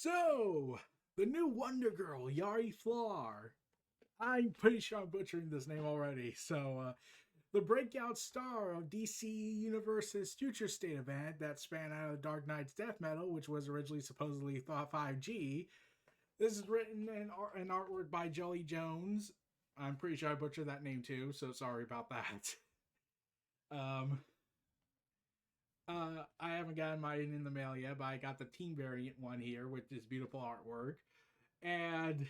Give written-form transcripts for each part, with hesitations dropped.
So, the new Wonder Girl, Yara Flor. I'm pretty sure I'm butchering this name already. The breakout star of DC Universe's Future State event that span out of Dark Knight's Death Metal, which was originally supposedly thought 5G. This is written in artwork by Joëlle Jones. I'm pretty sure I butchered that name too, so sorry about that. Um, I haven't gotten mine in the mail yet, but I got the team variant one here with this beautiful artwork. And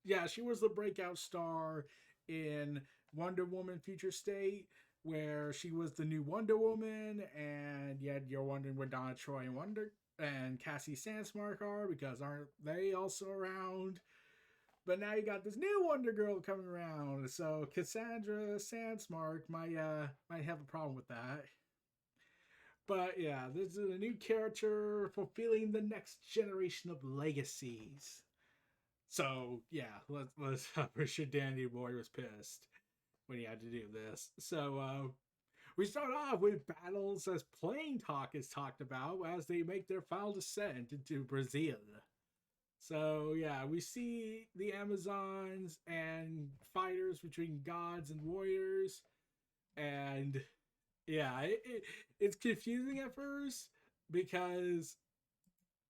yeah, she was the breakout star in Wonder Woman Future State, where she was the new Wonder Woman, and yet you're wondering where Donna Troy and Cassie Sandsmark are because aren't they also around? But now you got this new Wonder Girl coming around, so Cassandra Sandsmark might have a problem with that. But yeah, this is a new character fulfilling the next generation of legacies. So yeah, let's I'm sure Danny Boy was pissed when he had to do this. We start off with battles as Plain Talk is talked about as they make their final descent into Brazil. So yeah, we see the Amazons and fighters between gods and warriors, and yeah, it's confusing at first because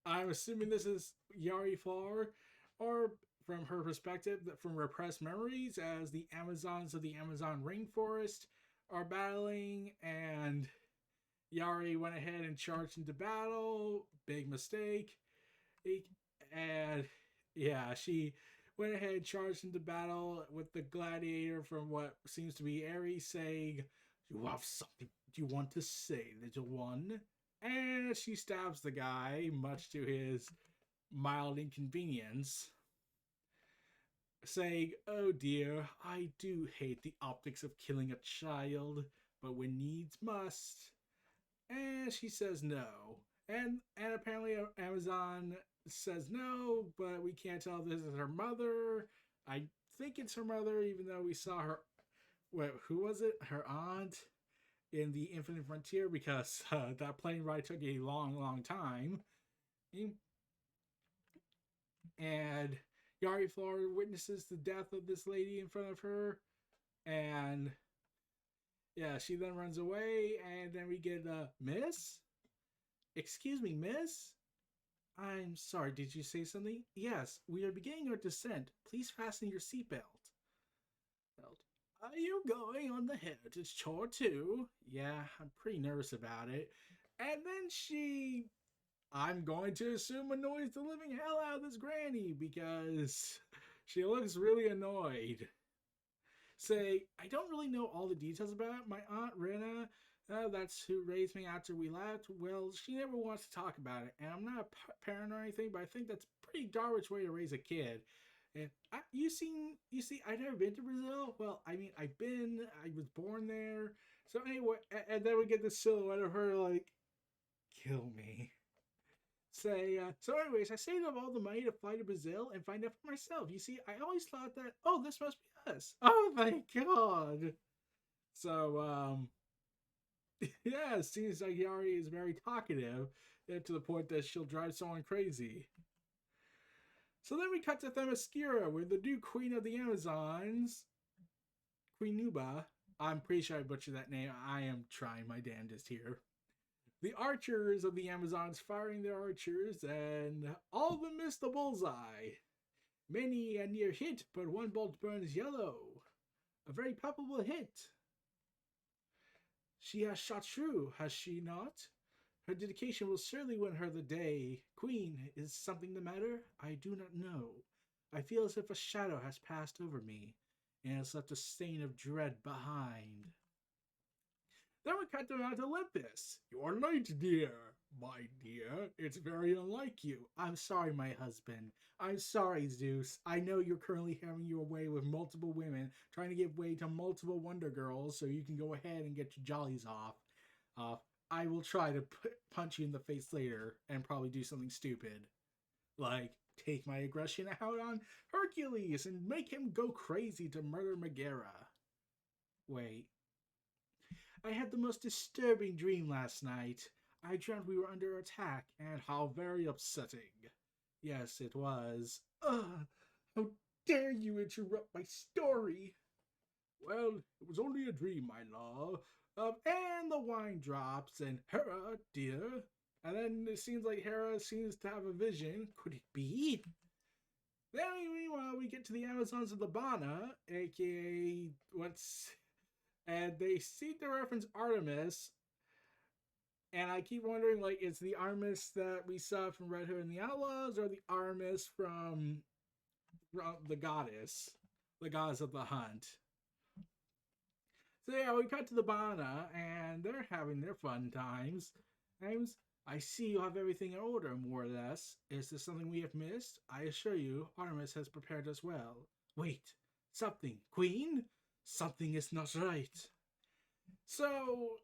I'm assuming this is Yara Flor, or from her perspective, from repressed memories, as the Amazons of the Amazon rainforest are battling, and Yari went ahead and charged into battle. Big mistake. And yeah, she went ahead and charged into battle with the gladiator from what seems to be Ares, saying, "You have something you want to say, little one?" And she stabs the guy, much to his mild inconvenience, saying, "Oh dear, I do hate the optics of killing a child, but when needs must." And she says no. And apparently Amazon says no, but we can't tell if this is her mother. I think it's her mother, even though we saw her. Wait, who was it? Her aunt in the Infinite Frontier, because that plane ride took a long, long time. And Yari Flor witnesses the death of this lady in front of her, and yeah, she then runs away, and then we get Miss? Excuse me, Miss? I'm sorry, did you say something? Yes, we are beginning our descent. Please fasten your seatbelt. Are you going on the heritage tour too? Yeah, I'm pretty nervous about it. And then I'm going to assume annoys the living hell out of this granny because she looks really annoyed. Say, I don't really know all the details about it. My aunt Rena, that's who raised me after we left. Well, she never wants to talk about it, and I'm not a parent or anything, but I think that's a pretty garbage way to raise a kid. And you see, I've never been to Brazil. Well, I mean, I was born there. So anyway, and then we get the silhouette of her like, kill me. So anyways, I saved up all the money to fly to Brazil and find out for myself. You see, I always thought that, oh, this must be us. Oh, thank God. So, yeah, it seems like Yari is very talkative to the point that she'll drive someone crazy. So then we cut to Themyscira, where the new queen of the Amazons, Queen Nuba, I'm pretty sure I butchered that name. I am trying my damnedest here. The archers of the Amazons firing their archers, and all of them miss the bullseye. Many a near hit, but one bolt burns yellow. A very palpable hit. She has shot true, has she not? Her dedication will surely win her the day. Queen, is something the matter? I do not know. I feel as if a shadow has passed over me, and has left a stain of dread behind. Then we cut to Mount Olympus. You're late, dear. My dear, it's very unlike you. I'm sorry, my husband. I'm sorry, Zeus. I know you're currently having your way with multiple women, trying to give way to multiple Wonder Girls so you can go ahead and get your jollies off. I will try to punch you in the face later and probably do something stupid. Like, take my aggression out on Hercules and make him go crazy to murder Megara. Wait. I had the most disturbing dream last night. I dreamt we were under attack, and how very upsetting. Yes, it was. Ugh, how dare you interrupt my story? Well, it was only a dream, my love. And the wine drops, and Hera, dear. And then it seems like Hera seems to have a vision. Could it be? Then, meanwhile, we get to the Amazons of Labana, aka what's. And they seem to reference Artemis. And I keep wondering, like, is the Artemis that we saw from Red Hood and the Outlaws, or the Artemis from the goddess of the hunt? So yeah, we cut to the Bana, and they're having their fun times. Times. I see you have everything in order, more or less. Is there something we have missed? I assure you, Artemis has prepared us well. Wait, something, Queen? Something is not right. So,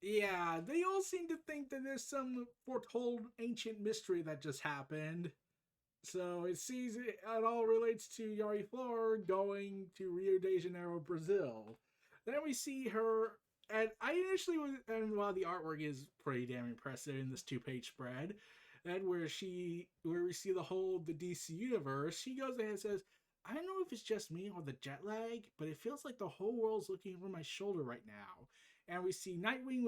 yeah, they all seem to think that there's some foretold ancient mystery that just happened. So it seems it all relates to Yara Flor going to Rio de Janeiro, Brazil. Then we see her, and I initially was, and while the artwork is pretty damn impressive in this 2-page spread, and where we see the DC universe, she goes ahead and says, I don't know if it's just me or the jet lag, but it feels like the whole world's looking over my shoulder right now. And we see Nightwing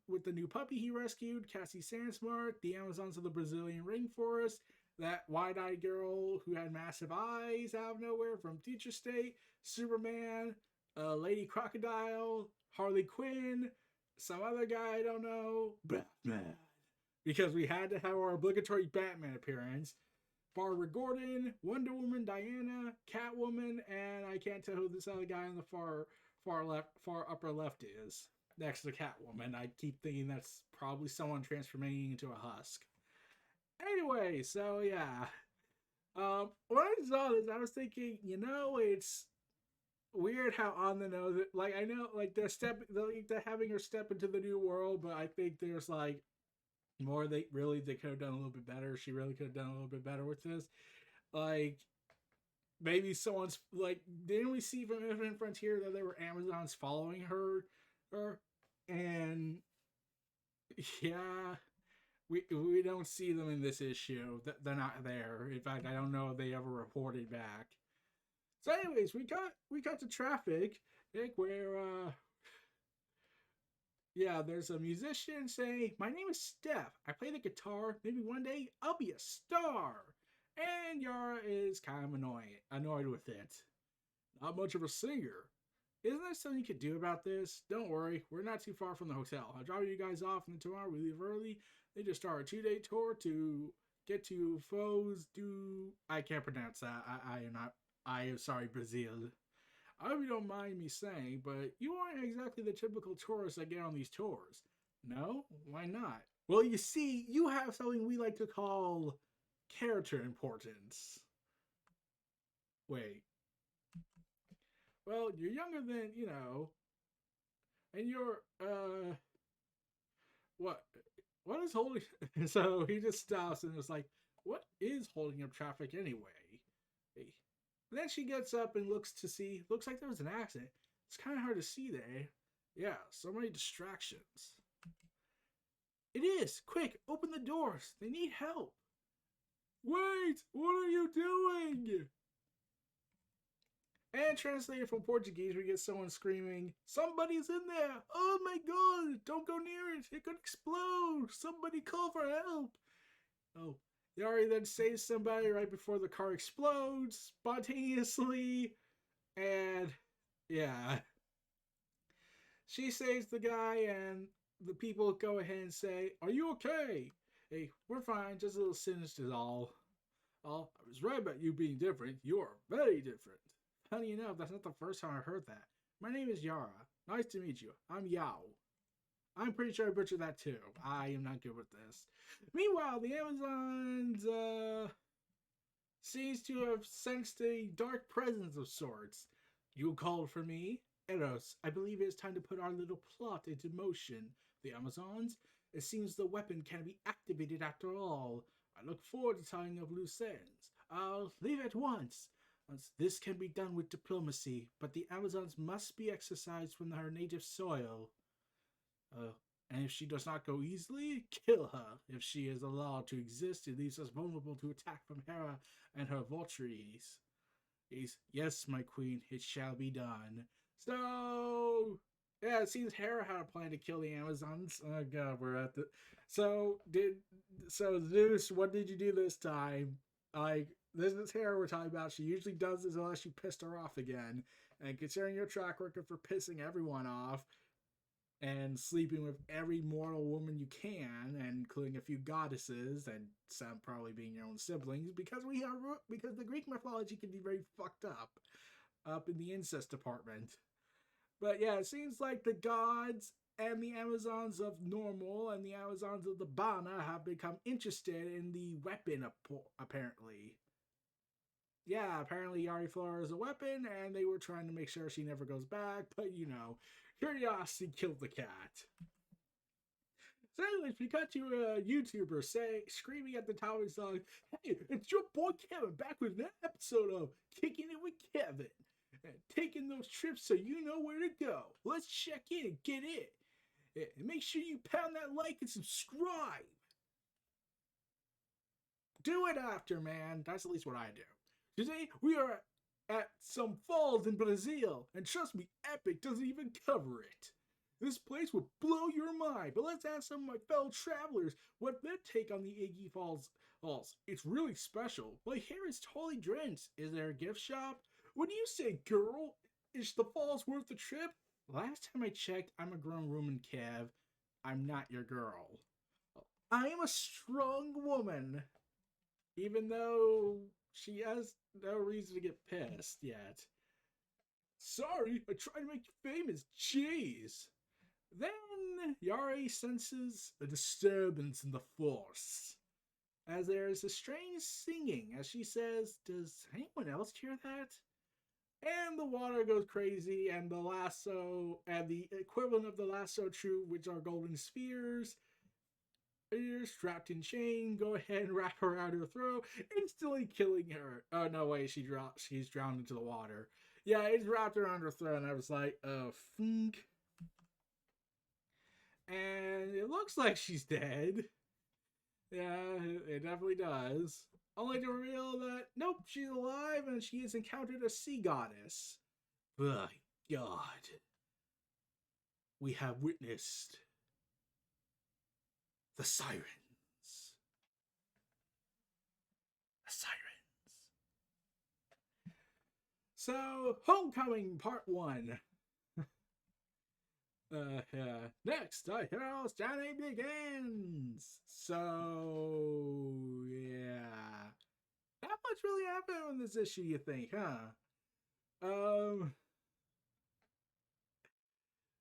with the new puppy he rescued, Cassie Sandsmart, the Amazons of the Brazilian rainforest, that wide-eyed girl who had massive eyes out of nowhere from Future State, Superman, Lady Crocodile, Harley Quinn, some other guy I don't know, Batman. Because we had to have our obligatory Batman appearance. Barbara Gordon, Wonder Woman, Diana, Catwoman, and I can't tell who this other guy in the far upper left is. Next to Catwoman. I keep thinking that's probably someone transforming into a husk. Anyway, so yeah. When I saw this, I was thinking, it's weird how on the nose, like, I know, like, they're having her step into the new world, but I think there's, like, more they could have done a little bit better. She really could have done a little bit better with this. Like, maybe someone's, like, didn't we see from Infinite Frontier that there were Amazons following her? And, yeah, we don't see them in this issue. They're not there. In fact, I don't know if they ever reported back. So, anyways, we got to traffic, where there's a musician saying, "My name is Steph. I play the guitar. Maybe one day I'll be a star." And Yara is kind of annoyed with it. Not much of a singer. Isn't there something you could do about this? Don't worry, we're not too far from the hotel. I'll drop you guys off, and then tomorrow we leave early. They just start a 2-day tour to get to Foz do. I can't pronounce that. I am sorry, Brazil. I hope you don't mind me saying, but you aren't exactly the typical tourist I get on these tours. No? Why not? Well, you see, you have something we like to call character importance. Wait. Well, you're younger than, and you're, what? What is holding... So he just stops and is like, what is holding up traffic anyway? Then she gets up and looks like there was an accident. It's kind of hard to see there. Yeah, so many distractions. It is! Quick, open the doors. They need help. Wait! What are you doing? And translated from Portuguese, we get someone screaming, "Somebody's in there! Oh my god! Don't go near it! It could explode! Somebody call for help!" Oh. Yari then saves somebody right before the car explodes spontaneously. And, yeah. She saves the guy, and the people go ahead and say, "Are you okay?" "Hey, we're fine. Just a little sinister is all." "Oh, I was right about you being different. You are very different." Funny enough, that's not the first time I heard that. "My name is Yara. Nice to meet you. I'm Yao." I'm pretty sure I butchered that too. I am not good with this. Meanwhile, the Amazons, seems to have sensed a dark presence of sorts. "You called for me?" "Eros, I believe it is time to put our little plot into motion. The Amazons? It seems the weapon can be activated after all. I look forward to tying up loose ends. I'll leave at once. This can be done with diplomacy, but the Amazons must be exorcised from her native soil." And if she does not go easily, kill her. If she is allowed to exist, it leaves us vulnerable to attack from Hera and her votaries. Yes, my queen, it shall be done. So, yeah, it seems Hera had a plan to kill the Amazons. Oh god, we're at the. So Zeus, what did you do this time? Like, this is Hera we're talking about. She usually does this unless you pissed her off again. And considering your track record for pissing everyone off, and sleeping with every mortal woman you can, and including a few goddesses, and some probably being your own siblings, because the Greek mythology can be very fucked up in the incest department. But yeah, it seems like the gods and the Amazons of Normal and the Amazons of the Bana have become interested in the weapon, apparently. Yeah, apparently Yara Flor is a weapon, and they were trying to make sure she never goes back, but curiosity killed the cat. So anyways, we got to a YouTuber screaming at the top of his song, "Hey, it's your boy Kevin back with an episode of Kicking It with Kevin. And taking those trips so you know where to go. Let's check in and get it. And make sure you pound that like and subscribe. Do it after, man. That's at least what I do. Today, we are at some falls in Brazil, and trust me, Epic doesn't even cover it. This place will blow your mind, but let's ask some of my fellow travelers what their take on the Iggy Falls. It's really special. My hair is totally drenched. Is there a gift shop? What do you say, girl? Is the falls worth the trip? Last time I checked, I'm a grown woman, Kev. I'm not your girl. I am a strong woman, even though she has no reason to get pissed yet. Sorry, I tried to make you famous. Jeez. Then Yara senses a disturbance in the force, as there is a strange singing as she says, "Does anyone else hear that?" And the water goes crazy, and the lasso, and the equivalent of the lasso true, which are golden spheres, ears trapped in chain, go ahead and wrap her around her throat, instantly killing her. Oh, no way, she's drowned into the water. Yeah, it's wrapped around her throat, and I was like, oh, funk. And it looks like she's dead. Yeah, it definitely does. Only to reveal that, nope, she's alive and she has encountered a sea goddess. My God. We have witnessed the sirens. The sirens. So, Homecoming Part 1. Next, our hero's journey begins. So, yeah. Not much really happened in this issue, you think, huh?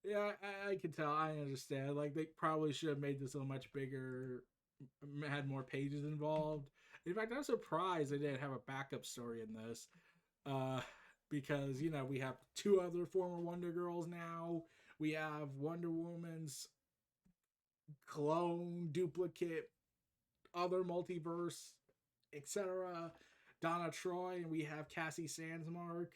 Yeah, I can tell. I understand. Like, they probably should have made this a much bigger, had more pages involved. In fact, I'm surprised they didn't have a backup story in this. Because, we have two other former Wonder Girls now. We have Wonder Woman's clone, duplicate, other multiverse, etc. Donna Troy, and we have Cassie Sandsmark,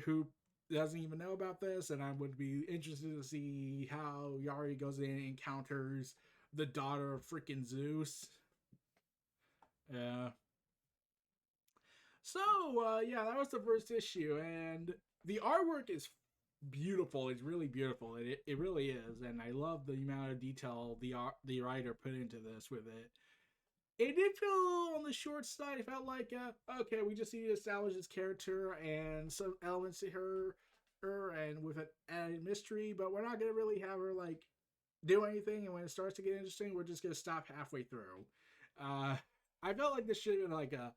who doesn't even know about this, and I would be interested to see how Yari goes in and encounters the daughter of freaking Zeus. Yeah. So, yeah, that was the first issue, and the artwork is beautiful. It's really beautiful. It really is, and I love the amount of detail the writer put into this with it. It did feel on the short side. It felt like, okay, we just need to establish this character and some elements to her and with an added mystery, but we're not going to really have her, like, do anything, and when it starts to get interesting, we're just going to stop halfway through. I felt like this should have been, like, a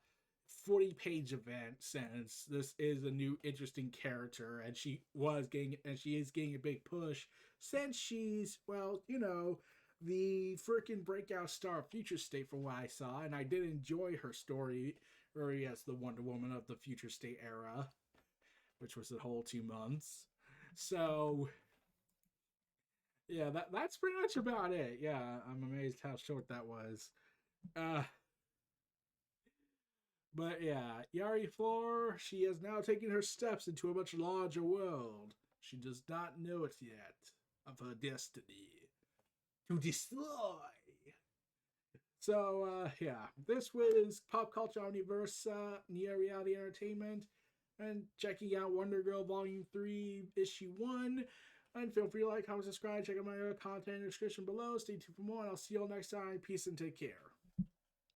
40-page event, since this is a new interesting character, and she is getting a big push since she's, well, the freaking breakout star of Future State from what I saw, and I did enjoy her story, or yes, the Wonder Woman of the Future State era, which was the whole 2 months. So, yeah, that's pretty much about it. Yeah, I'm amazed how short that was. But yeah, Yara Flor, she has now taken her steps into a much larger world. She does not know it yet of her destiny. to destroy. So, yeah, this was Pop Culture Omniversa, Near Reality Entertainment, and checking out Wonder Girl Volume 3, Issue 1. And feel free to like, comment, subscribe, check out my other content in the description below. Stay tuned for more, and I'll see you all next time. Peace and take care.